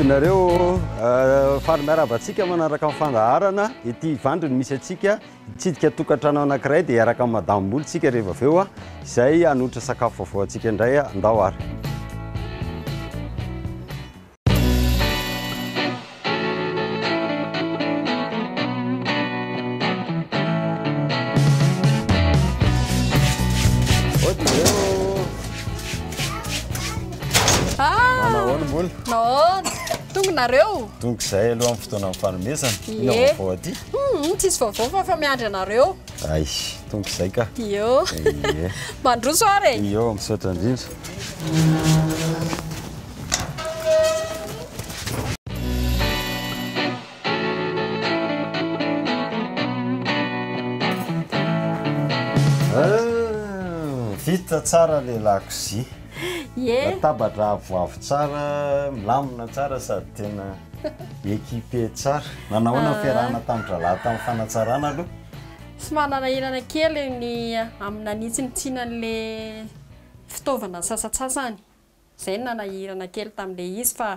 Nareo faly miaravantsika manaraka amin'ny fandaharana ity vandrony misy atsika hitsidika tokantrano anankiray dia araka amin'ny madambolontsika rehefa avy eo izay hanotra sakafo vaovao antsika indray andao ary. Nareo donc zay aloha amin'ny fotoana amin'ny fanomezana ino vaovao aty tsisy vaovao fa miandry anareo ay tonga zay ka io mandroso ary io misaotra indrindra vita tsara le lakozia latabatra avoavo tsara milamina tsara sady tena équipé tsara nanahoana fiarahana tamin-dralahy tamin'ny fanatsarana aloha sy manana ilana kely ny aminanitsy mitsinan'le fitaovana sasatsasany zay nanahirana kely tamin'le izy fa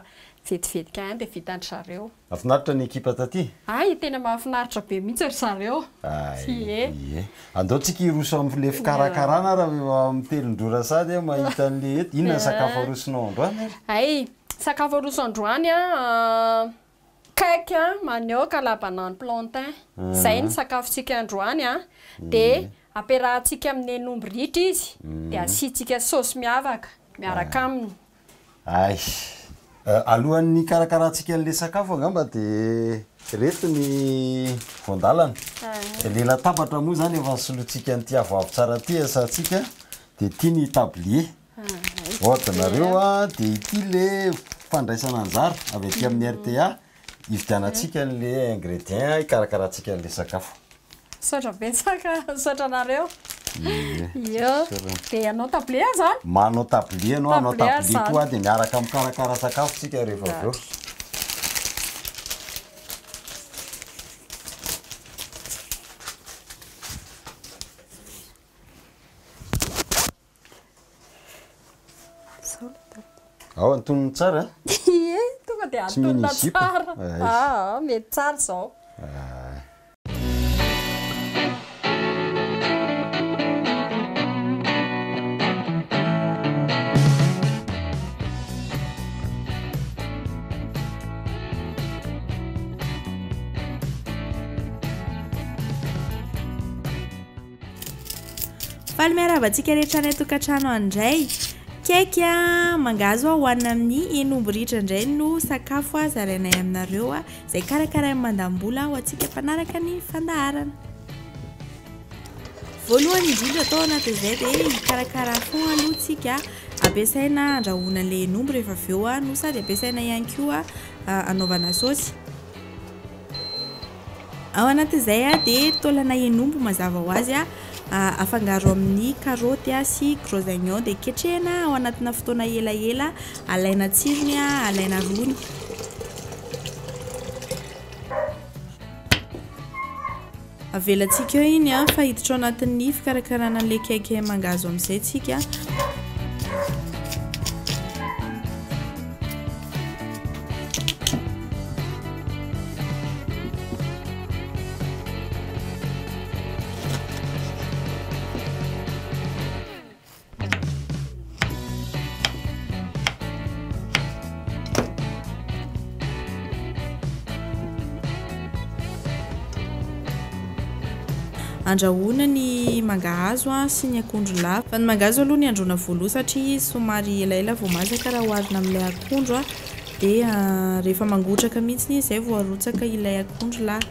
vetivetika any dia vitany zareo mahafinaritra ny ekipa taty ay tena mahafinaritra be mihitsy ry zareo andaontsika iroso amin'le fikarakarana raha amin'ny telondrora sady mahita an'le eto inona sakafo arosonao androany ay sakafo aroso androany cake manioka la banane plantain zay ny sakafontsika androany dia ampiarahantsika amin'ny henombo ritra izy dia asiantsika saosy miavaka miaraka aminy ay alohan'ny karakarantsika an'le sakafo angamba dia reto ny voandalana le latabatra moa zany efa nisolotsika nyty avoavo tsara ty asantsika dia ity ny tablier ohatra nareo dia ity le fandraisana anjara avy aty amin'ny RTA ividianantsika n'le ingrédient hikarakarantsika an'le sakafo saotra betsaka saotra anareo io dia anao tablier zany manao tablier anao tablier koa dia miaraka mikarakara sakafo tsika rehefa avy eo ao antonony tsara tonga dia antonona tsara mety tsara zao faly miaravantsika rehetra ny tokantrano andray cake mangazo hohanina amin'ny henombo ritra indray no sakafo zarainay aminareo izay karakarainy mandam-bola ho antsika mpanaraka ny fandaharana voalohany indrindra atao anatin'izay dia hikarakara foana aloha tsika ampiasaina andrahoana an'ilay henombo rehefa avy eo no sady ampiasaina ihany koa anaovana saosy ao anatin'izay dia taolana henombo mazava ho azy afangaro amin'ny karaoty sy gros oignon dia ketrehana ao anatina fotoana elaela alaina tsirony alaina rony avelantsika eo iny fa hiditra ao anatin'ny fikarakarana an'ilay cake mangazo amin'izay tsika andrahoana ny mangahazo sy ny akondro lahy fa ny mangahazo aloha ny androana voaloha satria somary elaela vao masaka raha oharina amin'ilay akondro dia rehefa mangotraka mihitsy izay vao arotsaka ilay akondro lahy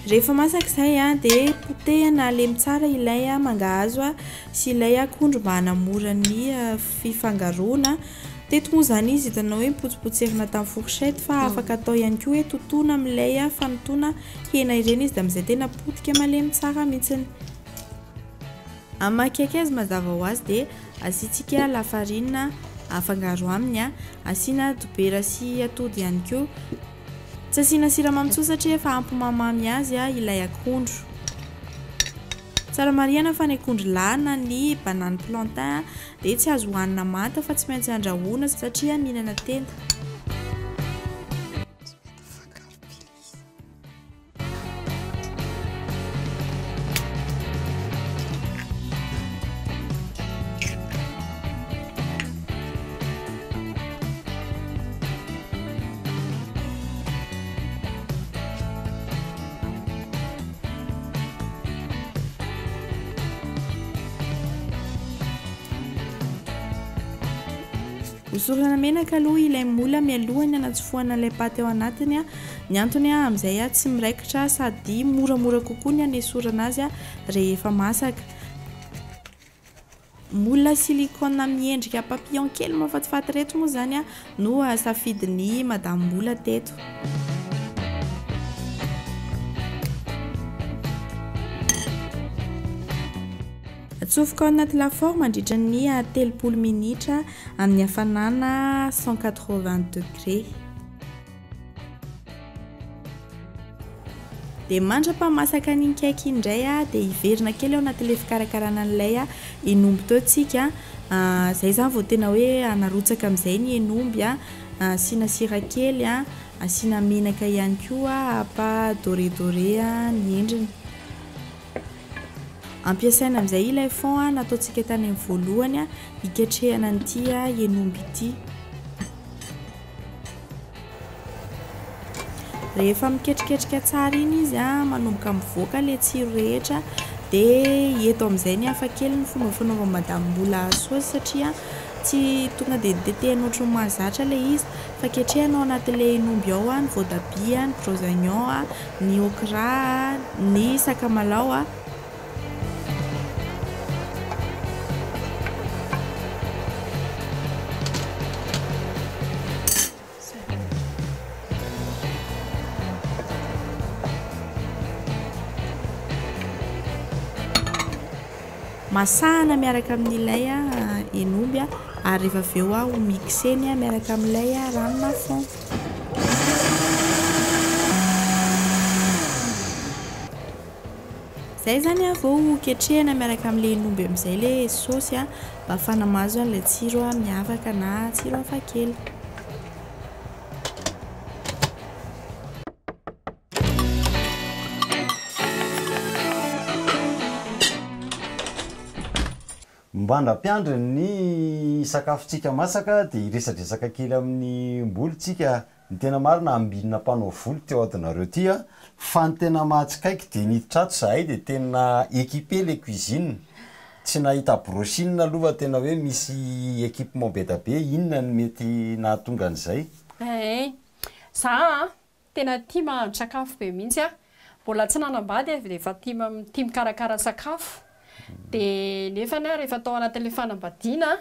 Rehefa masaka izay a dia potehana alemy tsara ilay mangahazo sy ilay akondro mba hanamora ny fifangaroana. Teto moa zany izy hitanao hoe mipotsipotserina tamin'ny fourchette fa afaka atao ihany koa hoe totoina amin'ilay fanotoana hena ireny izy dia amin'izay tena potika malemy tsara mihitsiny. Amakiaky azy mazava ho azy dia asiantsika lafarinina afangaro aminy asiana dobera sy atody ihany koa. Tsy asiana siramamy tsoa satria efa ampimamamy azy ilay akondro. Tsara marihana fa ny akondro lahy na ny banane plantain dia tsy azo hohanina manta fa tsy maintsy andrahoina satria mihinana tenda. Hosorana menaka aloha ilay mola mialohany anatsofohana ilay paty ao anatiny. Ny antony amin'izay tsy miraikitra sady moramora kokoa ny anesorana azy rehefa masaka. Mola silicone miendrika papillon kely mahafatifaty reto moa zany no safidin'ny madame mola teto. Atsofoka ao anaty lafaoro mandritra ny 30 minitra amin'ny hafanana 180 degré. Dia mandrapahamasaka ny cake indray dia iverina kely ao anaty le fikarakarana an'ilay enomby teo tsika. Zay zany vao tena hoe anarotsaka amin'izay ny enomby asiana sira kely asiana menaka ihany koa apa doré ny endriny. Ampiasaina amin'izay ilay fond nataontsika tany amin'ny voalohany hiketrehana an'ity enomby ity. Rehefa miketriketrika tsara iny izy manomboka mivoaka ilay tsiro rehetra dia eto amin'izay ny hafa kely ny fomba fanaovana madame mola saosy satria tsy tonga dia tetehana ohatran'ny mahazatra ilay izy fa ketrehanao anatin'ilay enomby ao ny voatabia, ny gros oignon, ny okra, ny sakamalaho masahana miaraka amin'ilay enomby ary rehefa avy eo ho mixeny miaraka amin'ilay ranona fond. Zay zany vao ketrehana miaraka amin'ilay enomby amin'izay ilay saosy mba ahafahana mahazo an'ilay tsiro miavaka na tsiro hafakely. Mba handrampiandry ny sakafontsika masaka dia iresadresaka kely amin'ny mbolontsika. Ny tena marina ambinina mpanao volo teo adinareo ty fa ny tena mahatsikaiky dia niditra ato zahay dia tena équipé le cuisine. Tsy nahita brochine aloha tena hoe misy équipement be da be. Inona ny mety nahatonga an'izay? Za tena tia mahandro sakafo be mihitsy mbola tsy nanambady dia efa tia mikarakara sakafo. Dia nefa rehefa atao anatin'ilay fanambadiana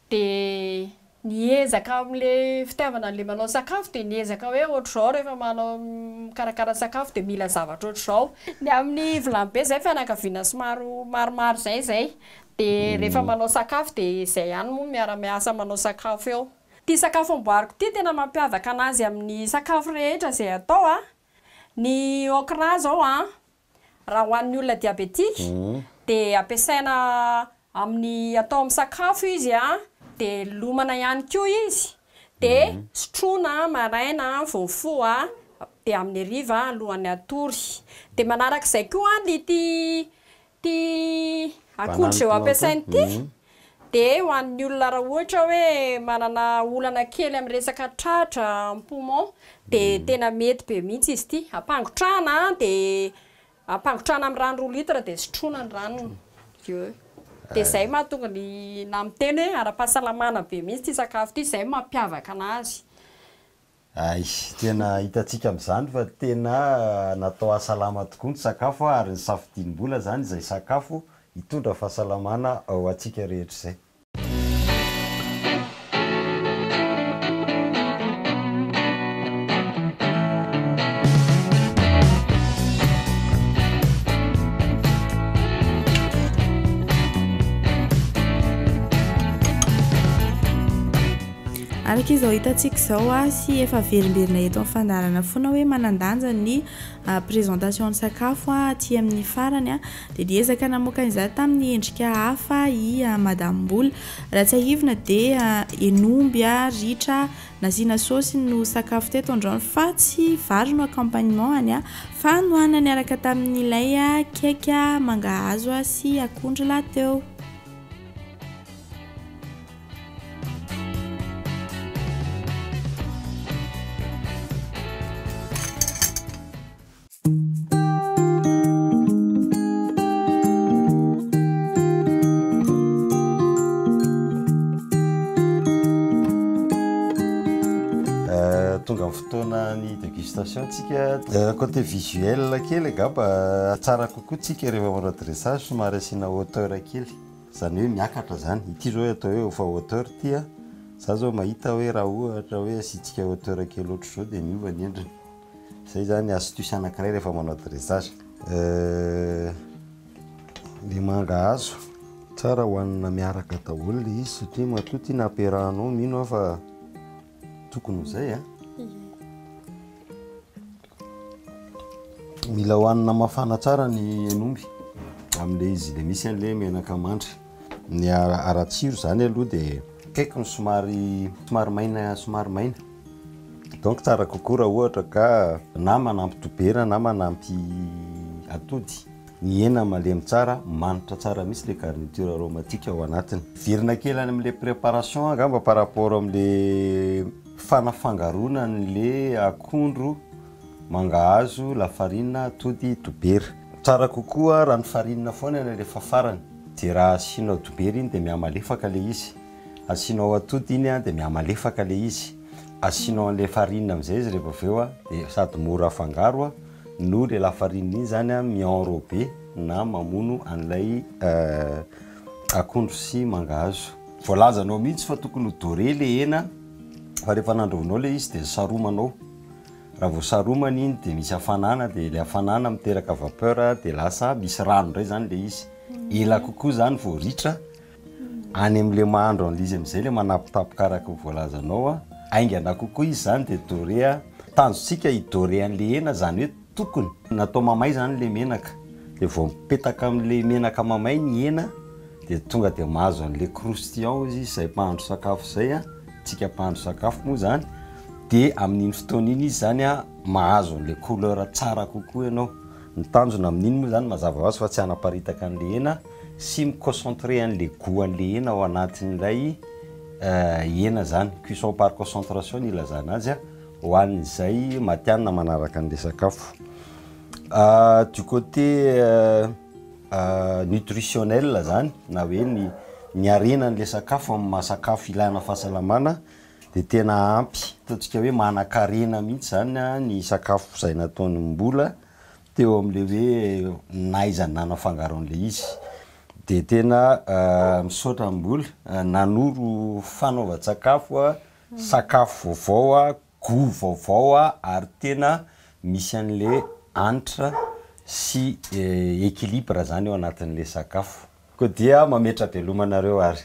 dia niezaka amin'ilay fitiavana an'ilay manao sakafo dia niezaka hoe ohatr'izao rehefa manao mikarakara sakafo dia mila zavatra ohatr'izao. Dia amin'ny vilany be izay fianakaviana somary maromaro zay dia rehefa manao sakafo dia izay ihany moa miara-miasa manao sakafo eo. Ity sakafo amboariko ity tena mampiavaka anazy amin'ny sakafo rehetra izay atao ny okra zao raha ho an'ny olona diabetika dia ampiasaina amin'ny atao amin'ny sakafo izy dia lomana ihany koa izy dia sotroina maraina voafo dia amin'ny hariva alohan'ny hatory. Dia manarak'izay koa ity akondro izay ampiasainy ity dia ho an'ny olona raha ohatra hoe manana olana kely amin'ny resaka tratra poumon dia tena mety be mihitsy izy ity. Ampangotrahana dia ampangotrahana amin'ny rano 2 litra dia sotroina ny ranony. Dia izay mahatonga na miteny hoe ara-pahasalamana be mihitsy ity sakafo ity, izay mampiavaka anazy. ay tena hitantsika amin'izany fa tena natao asalama tokoa ny sakafo ary ny safidinim-bola zany izay sakafo hitondra fahasalamana ao antsika rehetra izay. araka izao hitantsika izao sy efa verimberina eto amin'ny fandarana foana hoe manandanja ny présentation ny sakafo aty amin'ny farany dia niezaka namoaka izany tamin'ny endrika hafa i madam-bola raha tsy ahivina dia enomby ritra nasiana saosy no sakafo teto androany fa tsy vary no accompagnement fa nohanany araka tamin'ilay keka mangahazo sy akondro lateo. Tonga amin'ny fotoana ny dégustation tsika côté visuel kely angamba tsara kokoa tsika rehefa manao dressage somary asiana hauteur kely zany hoe miakatra zany ity zao atao hoe fa hauteur tia za zao mahita hoe raha ohatra hoe asitsika hauteur kely ohatr' zao dia miova ny endriny zay zany astuce anankiray rehefa manao dressage. Le mangahazo tsara hohanina miaraka daholo le izy satria matoty nampiarahanao mino fa tokony zay mila hohanina mafana tsara ny enomby amin'le izy le misy an'le menaka mandry ny aratsiro zany aloha dia kaiky ny somary maina donc tsara kokoa raha ohatra ka na manampy dobera na manampy atody ny hena malemy tsara manitra tsara misy le garniture aromatique ao anatiny. Virina kely any amin'le préparation angamba par rapport amin'le fanafangarona n'le akondro mangahazo lafarina atody dobera tsara kokoa raha ny farinina foana ny rehefa farany dia raha asianao dobera iny dia mihamalefaka le izy, asianao atody iny dia mihamalefaka le izy, asianao an'le farinina amin'izay izy rehefa aveo dia sady mora afangaro no le lafarina iny zany mi-enrobé na mamono an'ilay akondro sy mangahazo. Voalazanao mihitsy fa tokony ho doré le hena fa rehefa nandrahoinao le izy dia saromanao. Raha vao saromana iny dia misy hafanana dia le hafanana miteraka vapeur dia lasa misy rano indray zany le izy. Ela kokoa zany vao ritra any amin'le mahandro an'ilay izy amin'izay le manapitapoka araka ny voalazanao aingana kokoa izy zany dia doré tanjonsika hidoré an'le hena zany hoe tokony natao mamay zany le menaka dia vao mipetaka amin'le menaka mamay ny hena dia tonga dia mahazo an'le croustillant izy izay mpahandro sakafo izay tsika mpahandro sakafo moa zany dia amin'iny fotoana iny izy zany mahazo an'le couleur tsara kokoa ianao. Ny tanjona amin'iny moa zany mazava ho azy fa tsy hanaparitaka an'le hena sy miconcentré an'le goût an'le hena ao anatin'ilay hena zany. Cuisson par concentration ny ilazana azy ho an'izay matianina manaraka an'le sakafo. Du côté nutritionnel zany na hoe ny harena an'le sakafo amin'ny mahasakafo ilana fahasalamana dia tena ampy ataontsika hoe manan-karena mihitsy zany ny sakafo izay nataony mbola teo amin'le hoe naizany nanafangaro an'le izy dia tena misaotra mbola nanoro fanaovan-tsakafo sakafo vaovao goût vaovao ary tena misy an'le hanitra sy équilibre zany ao anatin'le sakafo koa dia mametra belomanareo ary.